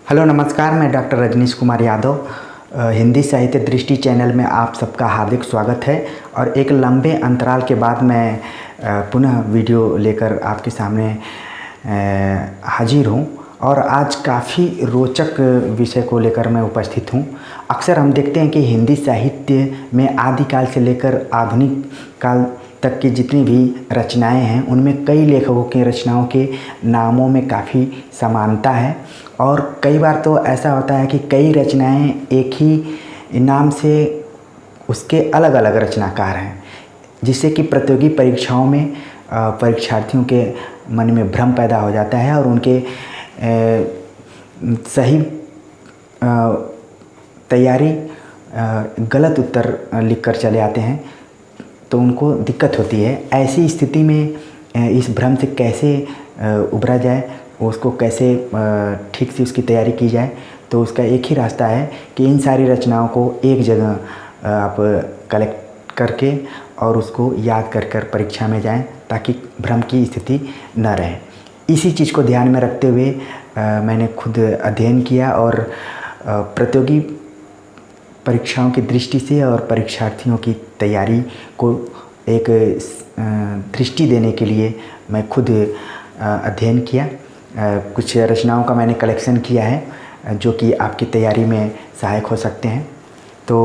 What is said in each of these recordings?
Hello नमस्कार, मैं doctor Rajneesh Kumar Yadav. Hindi साहित्य दृष्टि चैनल में आप सबका हार्दिक स्वागत है। और एक लंबे अंतराल के बाद मैं पुनः वीडियो लेकर आपके सामने हाजिर हूँ और आज काफ़ी रोचक विषय को लेकर मैं उपस्थित हूँ। अक्सर हम देखते हैं कि हिंदी साहित्य में आदिकाल से लेकर आधुनिक काल तक की जितनी भी रचनाएं हैं उनमें कई लेखकों की रचनाओं के नामों में काफ़ी समानता है और कई बार तो ऐसा होता है कि कई रचनाएं एक ही नाम से उसके अलग अलग रचनाकार हैं, जिससे कि प्रतियोगी परीक्षाओं में परीक्षार्थियों के मन में भ्रम पैदा हो जाता है और उनके सही तैयारी गलत उत्तर लिखकर चले आते हैं तो उनको दिक्कत होती है। ऐसी स्थिति में इस भ्रम से कैसे उभरा जाए, उसको कैसे ठीक से उसकी तैयारी की जाए, तो उसका एक ही रास्ता है कि इन सारी रचनाओं को एक जगह आप कलेक्ट करके और उसको याद कर परीक्षा में जाएं ताकि भ्रम की स्थिति न रहे। इसी चीज़ को ध्यान में रखते हुए मैंने खुद अध्ययन किया और प्रतियोगी परीक्षाओं की दृष्टि से और परीक्षार्थियों की तैयारी को एक दृष्टि देने के लिए मैं खुद अध्ययन किया। कुछ रचनाओं का मैंने कलेक्शन किया है जो कि आपकी तैयारी में सहायक हो सकते हैं। तो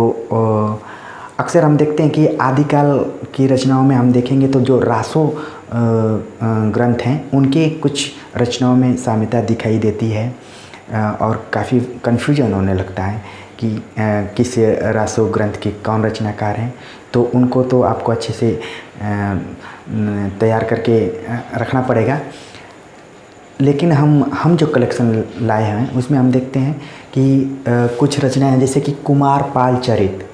अक्सर हम देखते हैं कि आदिकाल की रचनाओं में हम देखेंगे तो जो रासो ग्रंथ हैं उनके कुछ रचनाओं में साम्यता दिखाई देती है और काफ़ी कन्फ्यूजन होने लगता है कि किस रासो ग्रंथ के कौन रचनाकार हैं। तो उनको तो आपको अच्छे से तैयार करके रखना पड़ेगा। लेकिन हम जो कलेक्शन लाए हैं उसमें हम देखते हैं कि कुछ रचनाएं जैसे कि कुमार पाल चरित,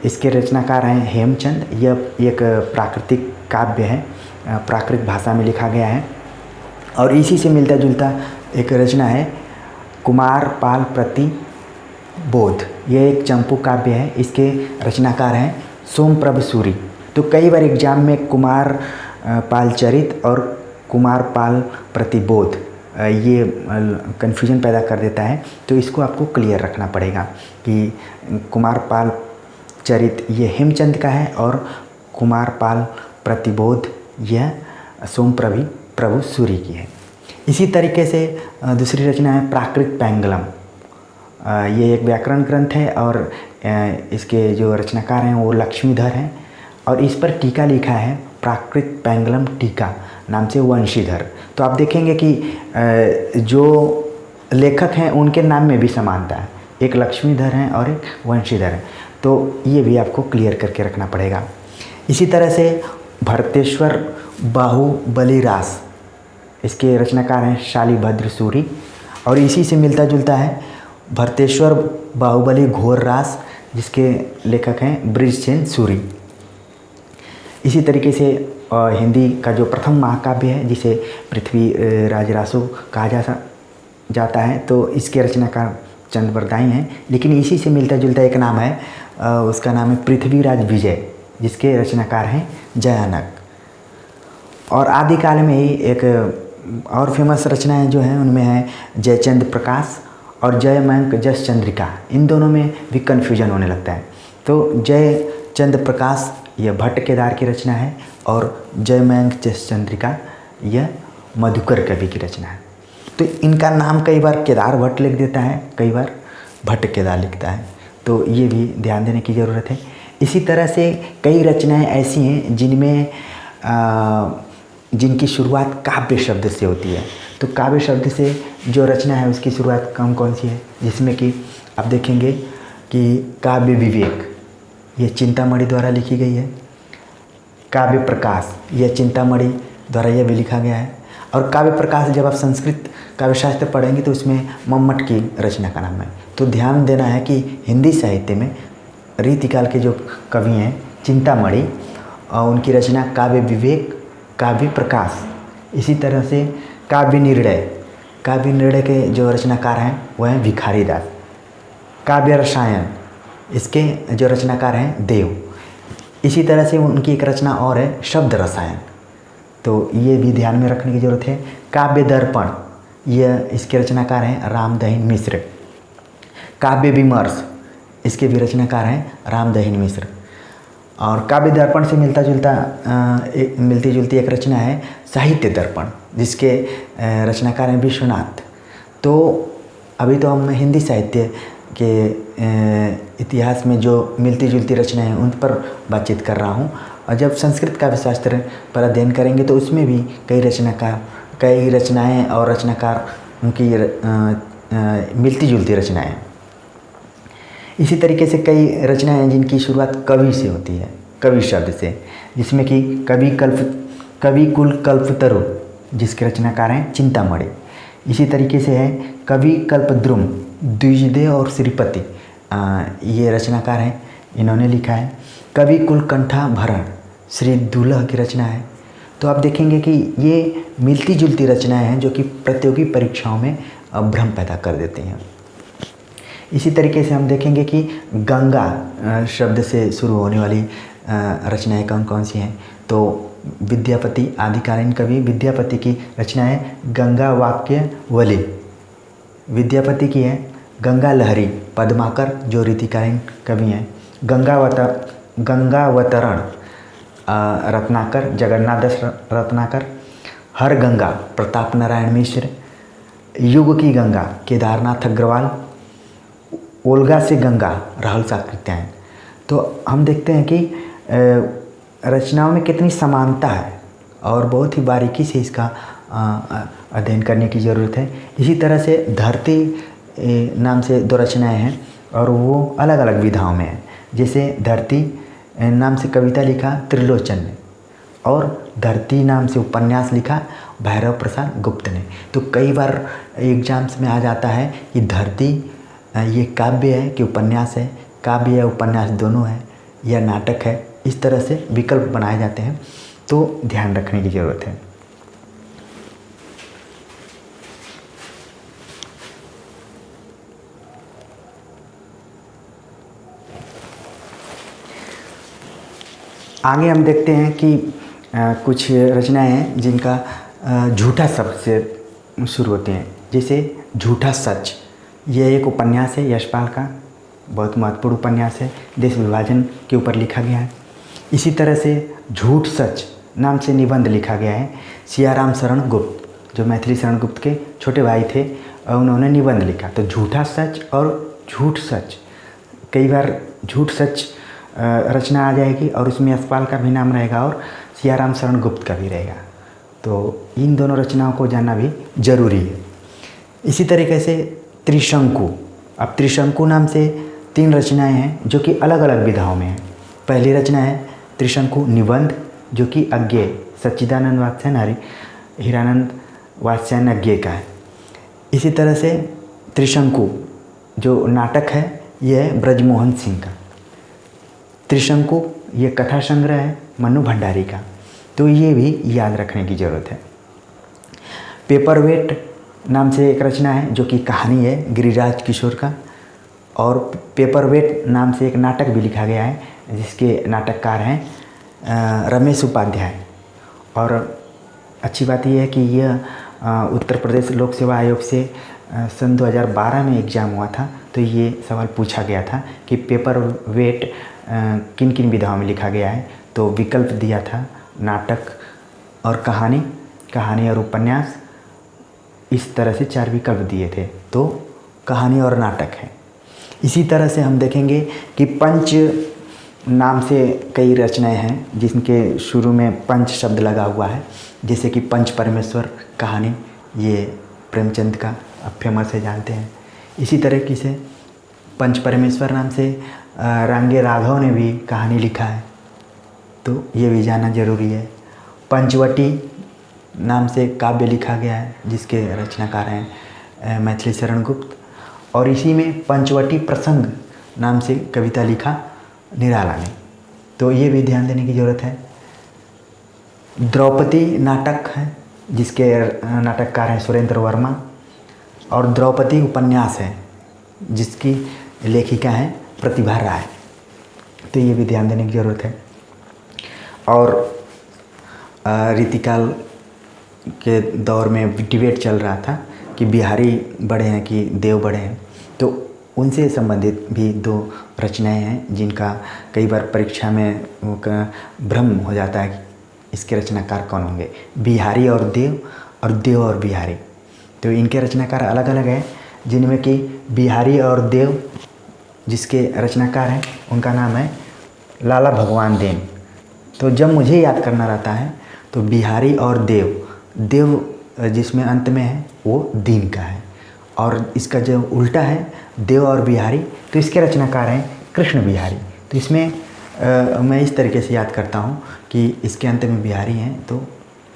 इसके रचनाकार हैं हेमचंद। यह एक प्राकृतिक काव्य है, प्राकृत भाषा में लिखा गया है। और इसी से मिलता जुलता एक रचना है कुमार पाल प्रति बोध। यह एक चंपू काव्य है, इसके रचनाकार हैं सोमप्रभ सूरी। तो कई बार एग्जाम में कुमार पाल चरित और कुमार पाल प्रतिबोध ये कन्फ्यूजन पैदा कर देता है, तो इसको आपको क्लियर रखना पड़ेगा कि कुमार पाल चरित ये हेमचंद का है और कुमार पाल प्रतिबोध यह सोमप्रभु सूरी की है। इसी तरीके से दूसरी रचना है प्राकृत पैंगलम। ये एक व्याकरण ग्रंथ है और इसके जो रचनाकार हैं वो लक्ष्मीधर हैं और इस पर टीका लिखा है प्राकृत पैंगलम टीका नाम से वंशीधर। तो आप देखेंगे कि जो लेखक हैं उनके नाम में भी समानता है, एक लक्ष्मीधर हैं और एक वंशीधर हैं। तो ये भी आपको क्लियर करके रखना पड़ेगा। इसी तरह से भरतेश्वर बाहुबली रास, इसके रचनाकार हैं शालिभद्र सूरी और इसी से मिलता जुलता है भरतेश्वर बाहुबली घोर रास, जिसके लेखक हैं बृजसेन सूरी। इसी तरीके से हिंदी का जो प्रथम महाकाव्य है जिसे पृथ्वी राज रासो कहा जाता है, तो इसके रचनाकार चंद्रवरदाई हैं। लेकिन इसी से मिलता जुलता एक नाम है, उसका नाम है पृथ्वीराज विजय, जिसके रचनाकार हैं जयानक। और आदिकाल में ही एक और फेमस रचनाएं जो हैं उनमें है जयचंद प्रकाश और जयमंक जस चंद्रिका। इन दोनों में भी कन्फ्यूजन होने लगता है। तो जयचंद प्रकाश यह भट्ट केदार की रचना है और जयमंक जस चंद्रिका यह मधुकर कवि की रचना है। तो इनका नाम कई बार केदार भट्ट लिख देता है, कई बार भट्ट केदार लिखता है, तो ये भी ध्यान देने की ज़रूरत है। इसी तरह से कई रचनाएं ऐसी हैं जिनकी शुरुआत काव्य शब्द से होती है। तो काव्य शब्द से जो रचना है उसकी शुरुआत कौन सी है, जिसमें कि आप देखेंगे कि काव्य विवेक यह चिंतामणि द्वारा लिखी गई है। काव्य प्रकाश यह चिंतामणि द्वारा यह भी लिखा गया है। और काव्य प्रकाश जब आप संस्कृत काव्य शास्त्र पढ़ेंगे तो उसमें मम्मट की रचना का नाम है। तो ध्यान देना है कि हिंदी साहित्य में रीतिकाल के जो कवि हैं चिंतामणि और उनकी रचना काव्य विवेक, काव्य प्रकाश। इसी तरह से काव्य निर्णय के जो रचनाकार हैं वह हैं भिखारी दास। काव्य रसायन, इसके जो रचनाकार हैं देव। इसी तरह से उनकी एक रचना और है शब्द रसायन। तो ये भी ध्यान में रखने की ज़रूरत है। काव्य दर्पण यह इसके रचनाकार हैं रामदहिन मिश्र। काव्य विमर्श, इसके भी रचनाकार हैं रामदहिन मिश्र। और काव्य दर्पण से मिलती जुलती एक रचना है साहित्य दर्पण, जिसके रचनाकार हैं विश्वनाथ। तो अभी तो हम हिंदी साहित्य के इतिहास में जो मिलती जुलती रचनाएं हैं उन पर बातचीत कर रहा हूँ, और जब संस्कृत काव्य शास्त्र पर अध्ययन करेंगे तो उसमें भी कई रचनाएं और रचनाकार उनकी मिलती जुलती रचनाएं हैं। इसी तरीके से कई रचनाएं हैं जिनकी शुरुआत कवि से होती है, कवि शब्द से, जिसमें कि कवि कुल कल्पतरु, जिसके रचनाकार हैं चिंतामणि। इसी तरीके से है कवि कल्पद्रुम, द्विजदेव और श्रीपति, ये रचनाकार हैं, इन्होंने लिखा है। कवि कुल कंठाभरण, श्री दुल्ह की रचना है। तो आप देखेंगे कि ये मिलती जुलती रचनाएं हैं जो कि प्रतियोगी परीक्षाओं में भ्रम पैदा कर देती हैं। इसी तरीके से हम देखेंगे कि गंगा शब्द से शुरू होने वाली रचनाएं कौन कौन सी हैं। तो विद्यापति, आदिकालीन कवि विद्यापति की रचना है गंगा वाक्यवली, विद्यापति की है। गंगा लहरी, पद्माकर जो रीतिकालीन कवि हैं। गंगावतरण, रत्नाकर, जगन्नाथ दास रत्नाकर। हर गंगा, प्रताप नारायण मिश्र। युग की गंगा, केदारनाथ अग्रवाल। ओल्गा से गंगा, राहुल साकृत्यायन। तो हम देखते हैं कि रचनाओं में कितनी समानता है और बहुत ही बारीकी से इसका अध्ययन करने की ज़रूरत है। इसी तरह से धरती नाम से दो रचनाएं हैं और वो अलग अलग विधाओं में हैं। जैसे धरती नाम से कविता लिखा त्रिलोचन ने, और धरती नाम से उपन्यास लिखा भैरव प्रसाद गुप्त ने। तो कई बार एग्जाम्स में आ जाता है कि धरती ये काव्य है कि उपन्यास है, काव्य या उपन्यास दोनों है, या नाटक है। इस तरह से विकल्प बनाए जाते हैं, तो ध्यान रखने की ज़रूरत है। आगे हम देखते हैं कि कुछ रचनाएं हैं जिनका झूठा शब्द से शुरू होते हैं। जैसे झूठा सच, यह एक उपन्यास है यशपाल का, बहुत महत्वपूर्ण उपन्यास है, देश विभाजन के ऊपर लिखा गया है। इसी तरह से झूठ सच नाम से निबंध लिखा गया है सियाराम शरण गुप्त, जो मैथिली शरण गुप्त के छोटे भाई थे, और उन्होंने निबंध लिखा। तो झूठा सच और झूठ सच, कई बार झूठ सच रचना आ जाएगी और उसमें यशपाल का भी नाम रहेगा और सियाराम शरण गुप्त का भी रहेगा। तो इन दोनों रचनाओं को जानना भी जरूरी है। इसी तरीके से त्रिशंकु, अब त्रिशंकु नाम से 3 रचनाएं हैं जो कि अलग अलग विधाओं में हैं। पहली रचना है त्रिशंकु निबंध, जो कि अज्ञेय सच्चिदानंद वात्स्यायन हीरानंद वात्स्यायन अज्ञेय का है। इसी तरह से त्रिशंकु जो नाटक है यह है ब्रजमोहन सिंह का। त्रिशंकु ये कथा संग्रह है मन्नू भंडारी का। तो ये भी याद रखने की ज़रूरत है। पेपरवेट नाम से एक रचना है जो कि कहानी है गिरिराज किशोर का, और पेपरवेट नाम से एक नाटक भी लिखा गया है जिसके नाटककार हैं रमेश उपाध्याय। और अच्छी बात यह है कि यह उत्तर प्रदेश लोक सेवा आयोग से सन 2012 में एग्ज़ाम हुआ था। तो ये सवाल पूछा गया था कि पेपरवेट किन किन विधाओं में लिखा गया है। तो विकल्प दिया था नाटक और कहानी और उपन्यास, इस तरह से 4 विकल्प दिए थे। तो कहानी और नाटक है। इसी तरह से हम देखेंगे कि पंच नाम से कई रचनाएं हैं जिनके शुरू में पंच शब्द लगा हुआ है। जैसे कि पंच परमेश्वर कहानी, ये प्रेमचंद का अब फेमस है, जानते हैं। इसी तरीके से पंच परमेश्वर नाम से रांगे राघव ने भी कहानी लिखा है, तो ये भी जानना जरूरी है। पंचवटी नाम से काव्य लिखा गया है जिसके रचनाकार हैं मैथिली शरण गुप्त। और इसी में पंचवटी प्रसंग नाम से कविता लिखा निराला ने, तो ये भी ध्यान देने की ज़रूरत है। द्रौपदी नाटक है जिसके नाटककार हैं सुरेंद्र वर्मा, और द्रौपदी उपन्यास है जिसकी लेखिका हैं प्रतिभा राय। तो ये भी ध्यान देने की ज़रूरत है। और रीतिकाल के दौर में डिबेट चल रहा था कि बिहारी बड़े हैं कि देव बड़े हैं, तो उनसे संबंधित भी 2 रचनाएं हैं जिनका कई बार परीक्षा में भ्रम हो जाता है कि इसके रचनाकार कौन होंगे, बिहारी और देव और बिहारी। तो इनके रचनाकार अलग अलग हैं, जिनमें कि बिहारी और देव जिसके रचनाकार हैं उनका नाम है लाला भगवान देन। तो जब मुझे याद करना रहता है तो बिहारी और देव जिसमें अंत में है वो दीन का है, और इसका जो उल्टा है देव और बिहारी, तो इसके रचनाकार हैं कृष्ण बिहारी। तो इसमें मैं इस तरीके से याद करता हूँ कि इसके अंत में बिहारी हैं तो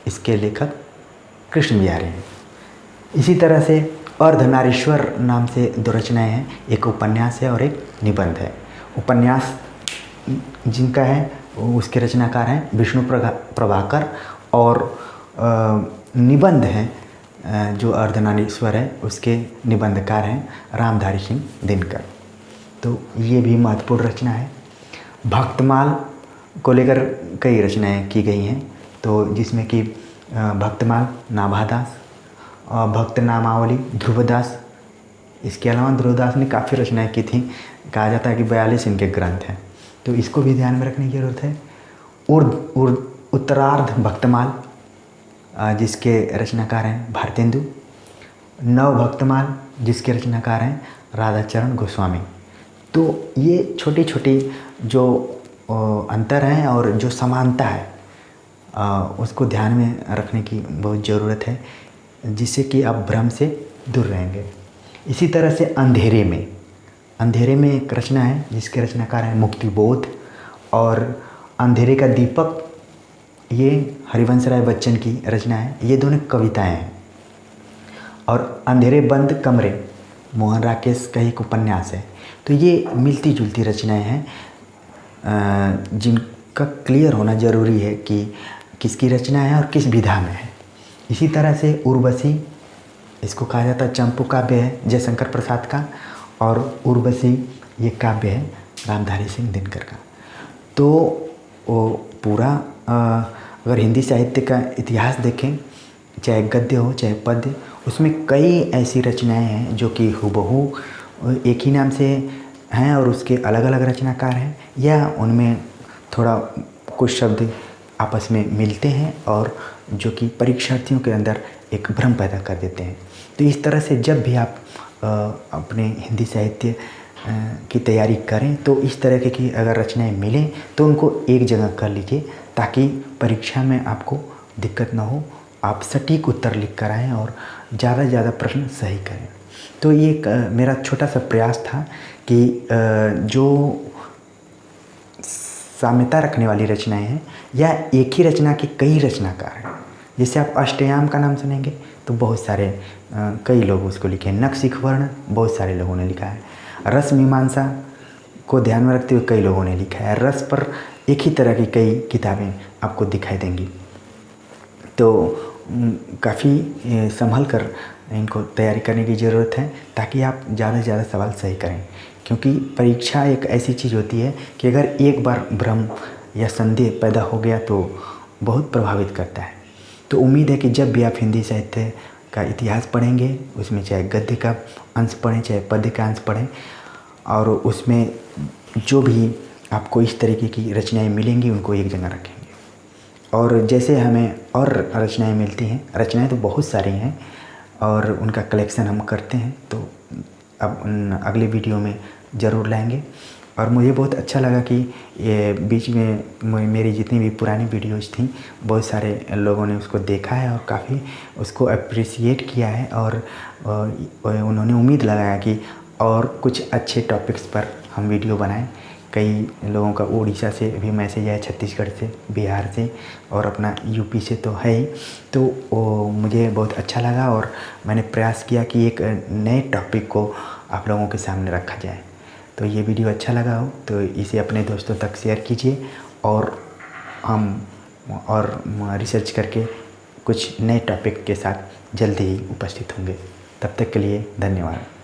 इसके लेखक कृष्ण बिहारी हैं। इसी तरह से अर्धनारीश्वर नाम से 2 रचनाएं हैं, एक उपन्यास है और एक निबंध है। उपन्यास जिनका है उसके रचनाकार हैं विष्णु प्रभाकर, और निबंध हैं जो अर्धनारीश्वर है उसके निबंधकार हैं रामधारी सिंह दिनकर। तो ये भी महत्वपूर्ण रचना है। भक्तमाल को लेकर कई रचनाएं की गई हैं, तो जिसमें कि भक्तमाल नाभादास, भक्त नामावली ध्रुवदास। इसके अलावा ध्रुवदास ने काफ़ी रचनाएं की थी, कहा जाता है कि 42 इनके ग्रंथ हैं, तो इसको भी ध्यान में रखने की ज़रूरत है। उत्तरार्ध भक्तमाल जिसके रचनाकार हैं भारतेंदु, नव भक्तमाल जिसके रचनाकार हैं राधाचरण गोस्वामी। तो ये छोटी छोटी जो अंतर हैं और जो समानता है उसको ध्यान में रखने की बहुत ज़रूरत है, जिससे कि आप भ्रम से दूर रहेंगे। इसी तरह से अंधेरे में एक रचना है जिसके रचनाकार हैं मुक्तिबोध, और अंधेरे का दीपक ये हरिवंश राय बच्चन की रचना है। ये दोनों कविताएं हैं। और अंधेरे बंद कमरे मोहन राकेश का एक उपन्यास है। तो ये मिलती जुलती रचनाएं हैं जिनका क्लियर होना ज़रूरी है कि किसकी रचना है और किस विधा में है। इसी तरह से उर्वशी, इसको कहा जाता है चंपू काव्य है जयशंकर प्रसाद का, और उर्वशी ये काव्य है रामधारी सिंह दिनकर का। तो वो पूरा अगर हिंदी साहित्य का इतिहास देखें, चाहे गद्य हो चाहे पद्य, उसमें कई ऐसी रचनाएं हैं जो कि हूबहू एक ही नाम से हैं और उसके अलग अलग रचनाकार हैं, या उनमें थोड़ा कुछ शब्द आपस में मिलते हैं और जो कि परीक्षार्थियों के अंदर एक भ्रम पैदा कर देते हैं। तो इस तरह से जब भी आप अपने हिंदी साहित्य की तैयारी करें तो इस तरह की अगर रचनाएं मिलें तो उनको एक जगह कर लीजिए, ताकि परीक्षा में आपको दिक्कत ना हो, आप सटीक उत्तर लिख कर आएँ और ज़्यादा से ज़्यादा प्रश्न सही करें। तो ये मेरा छोटा सा प्रयास था कि जो साम्यता रखने वाली रचनाएं हैं या एक ही रचना के कई रचनाकार हैं। जैसे आप अष्टयाम का नाम सुनेंगे तो बहुत सारे कई लोग उसको लिखे हैं। नखशिख वर्ण बहुत सारे लोगों ने लिखा है। रस मीमांसा को ध्यान में रखते हुए कई लोगों ने लिखा है। रस पर एक ही तरह की कई किताबें आपको दिखाई देंगी। तो काफ़ी संभल कर इनको तैयारी करने की ज़रूरत है, ताकि आप ज़्यादा से ज़्यादा सवाल सही करें, क्योंकि परीक्षा एक ऐसी चीज़ होती है कि अगर एक बार भ्रम या संदेह पैदा हो गया तो बहुत प्रभावित करता है। तो उम्मीद है कि जब भी आप हिंदी साहित्य का इतिहास पढ़ेंगे, उसमें चाहे गद्य का अंश पढ़ें चाहे पद्य का अंश पढ़ें, और उसमें जो भी आपको इस तरीके की रचनाएं मिलेंगी उनको एक जगह रखेंगे। और जैसे हमें और रचनाएं मिलती हैं, रचनाएं तो बहुत सारी हैं और उनका कलेक्शन हम करते हैं, तो अब अगले वीडियो में ज़रूर लाएंगे। और मुझे बहुत अच्छा लगा कि ये बीच में मेरी जितनी भी पुरानी वीडियोज़ थी बहुत सारे लोगों ने उसको देखा है और काफ़ी उसको अप्रिसिएट किया है, और उन्होंने उम्मीद लगाया कि और कुछ अच्छे टॉपिक्स पर हम वीडियो बनाएं। कई लोगों का उड़ीसा से भी मैसेज आया, छत्तीसगढ़ से, बिहार से और अपना यूपी से तो है ही। तो मुझे बहुत अच्छा लगा और मैंने प्रयास किया कि एक नए टॉपिक को आप लोगों के सामने रखा जाए। तो ये वीडियो अच्छा लगा हो तो इसे अपने दोस्तों तक शेयर कीजिए, और हम और रिसर्च करके कुछ नए टॉपिक के साथ जल्दी ही उपस्थित होंगे। तब तक के लिए धन्यवाद।